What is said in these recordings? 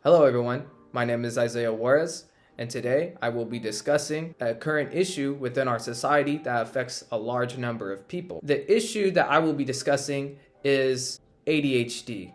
Hello, everyone. My name is Isaiah Juarez, and today I will be discussing a current issue within our society that affects a large number of people. The issue that I will be discussing is ADHD.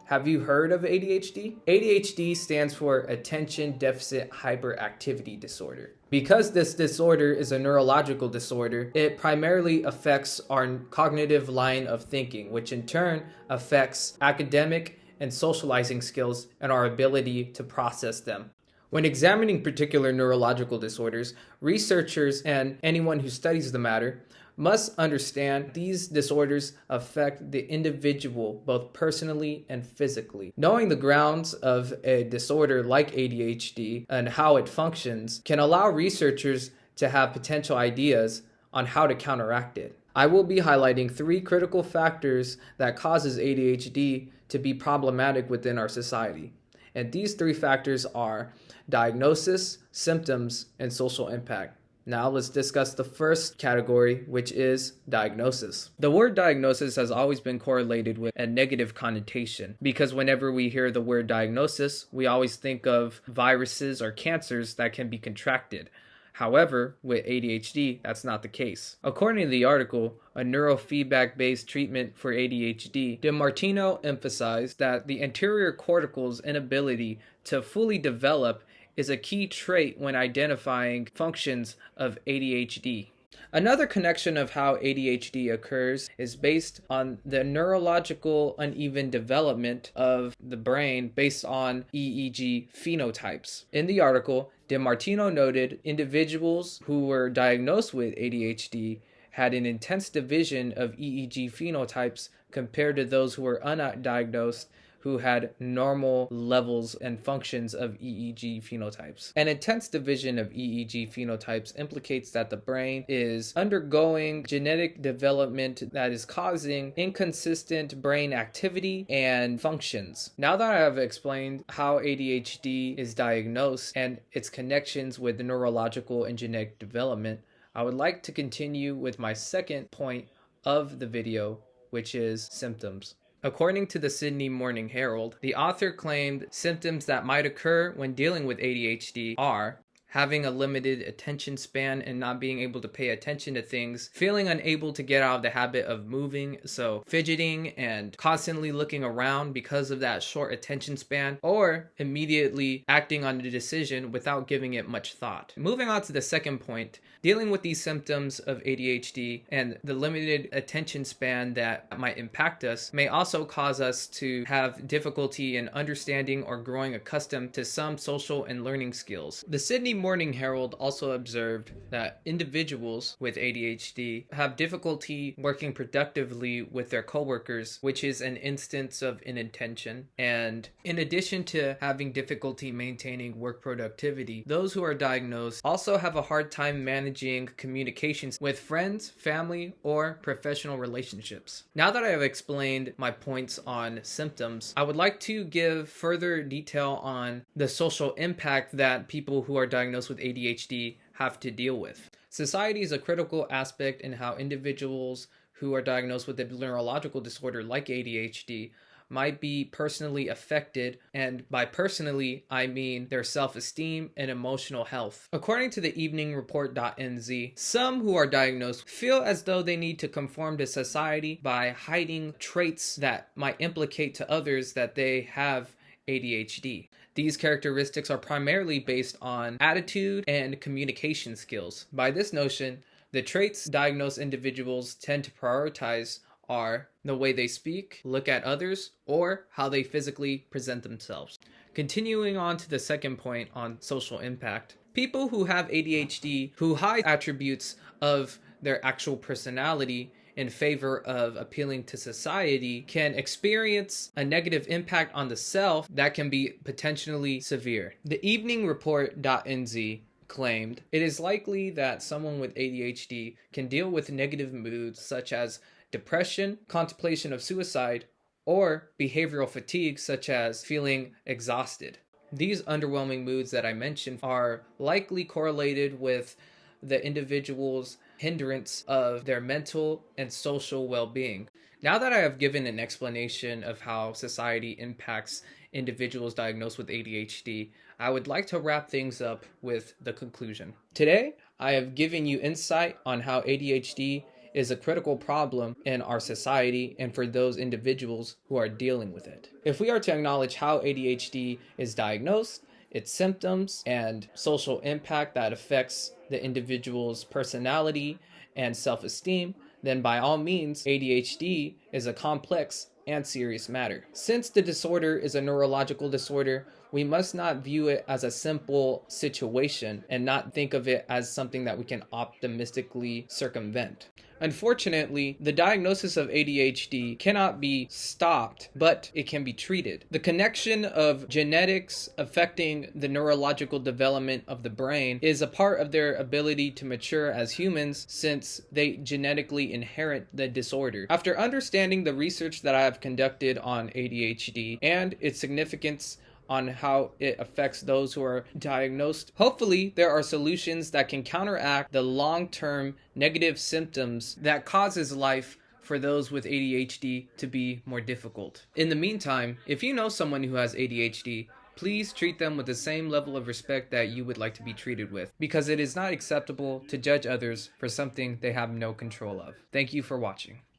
Have you heard of ADHD? ADHD stands for Attention Deficit Hyperactivity Disorder. Because this disorder is a neurological disorder, it primarily affects our cognitive line of thinking, which in turn affects academic and socializing skills and our ability to process them. When examining particular neurological disorders, researchers and anyone who studies the matter must understand these disorders affect the individual both personally and physically. Knowing the grounds of a disorder like ADHD and how it functions can allow researchers to have potential ideas on how to counteract it. I will be highlighting three critical factors that causes ADHD to be problematic within our society. And these three factors are diagnosis, symptoms, and social impact. Now let's discuss the first category, which is diagnosis. The word diagnosis has always been correlated with a negative connotation because whenever we hear the word diagnosis, we always think of viruses or cancers that can be contracted. However, with ADHD, that's not the case. According to the article, a neurofeedback-based treatment for ADHD, DiMartino emphasized that the anterior cortical's inability to fully develop is a key trait when identifying functions of ADHD. Another connection of how ADHD occurs is based on the neurological uneven development of the brain based on EEG phenotypes. In the article, DiMartino noted individuals who were diagnosed with ADHD had an intense division of EEG phenotypes compared to those who were undiagnosed who had normal levels and functions of EEG phenotypes. An intense division of EEG phenotypes implicates that the brain is undergoing genetic development that is causing inconsistent brain activity and functions. Now that I have explained how ADHD is diagnosed and its connections with neurological and genetic development, I would like to continue with my second point of the video, which is symptoms. According to the Sydney Morning Herald, the author claimed symptoms that might occur when dealing with ADHD are having a limited attention span and not being able to pay attention to things, feeling unable to get out of the habit of moving, so fidgeting and constantly looking around because of that short attention span, or immediately acting on a decision without giving it much thought. Moving on to the second point, dealing with these symptoms of ADHD and the limited attention span that might impact us may also cause us to have difficulty in understanding or growing accustomed to some social and learning skills. The Sydney Morning Herald also observed that individuals with ADHD have difficulty working productively with their coworkers, which is an instance of inattention. And in addition to having difficulty maintaining work productivity, those who are diagnosed also have a hard time managing communications with friends, family, or professional relationships. Now that I have explained my points on symptoms, I would like to give further detail on the social impact that people who are diagnosed with ADHD have to deal with. Society is a critical aspect in how individuals who are diagnosed with a neurological disorder like ADHD might be personally affected, and by personally, I mean their self-esteem and emotional health. According to the eveningreport.nz, some who are diagnosed feel as though they need to conform to society by hiding traits that might implicate to others that they have ADHD. These characteristics are primarily based on attitude and communication skills. By this notion, the traits diagnosed individuals tend to prioritize are the way they speak, look at others, or how they physically present themselves. Continuing on to the second point on social impact, people who have ADHD who hide attributes of their actual personality in favor of appealing to society can experience a negative impact on the self that can be potentially severe. The eveningreport.nz claimed it is likely that someone with ADHD can deal with negative moods such as depression, contemplation of suicide, or behavioral fatigue such as feeling exhausted. These underwhelming moods that I mentioned are likely correlated with the individual's hindrance of their mental and social well-being. Now that I have given an explanation of how society impacts individuals diagnosed with ADHD, I would like to wrap things up with the conclusion. Today, I have given you insight on how ADHD is a critical problem in our society and for those individuals who are dealing with it. If we are to acknowledge how ADHD is diagnosed, its symptoms, and social impact that affects the individual's personality and self-esteem, then by all means, ADHD is a complex and serious matter. Since the disorder is a neurological disorder, we must not view it as a simple situation and not think of it as something that we can optimistically circumvent. Unfortunately, the diagnosis of ADHD cannot be stopped, but it can be treated. The connection of genetics affecting the neurological development of the brain is a part of their ability to mature as humans since they genetically inherit the disorder. After understanding the research that I have conducted on ADHD and its significance on how it affects those who are diagnosed, hopefully there are solutions that can counteract the long-term negative symptoms that causes life for those with ADHD to be more difficult. In the meantime, if you know someone who has ADHD, please treat them with the same level of respect that you would like to be treated with, because it is not acceptable to judge others for something they have no control of. Thank you for watching.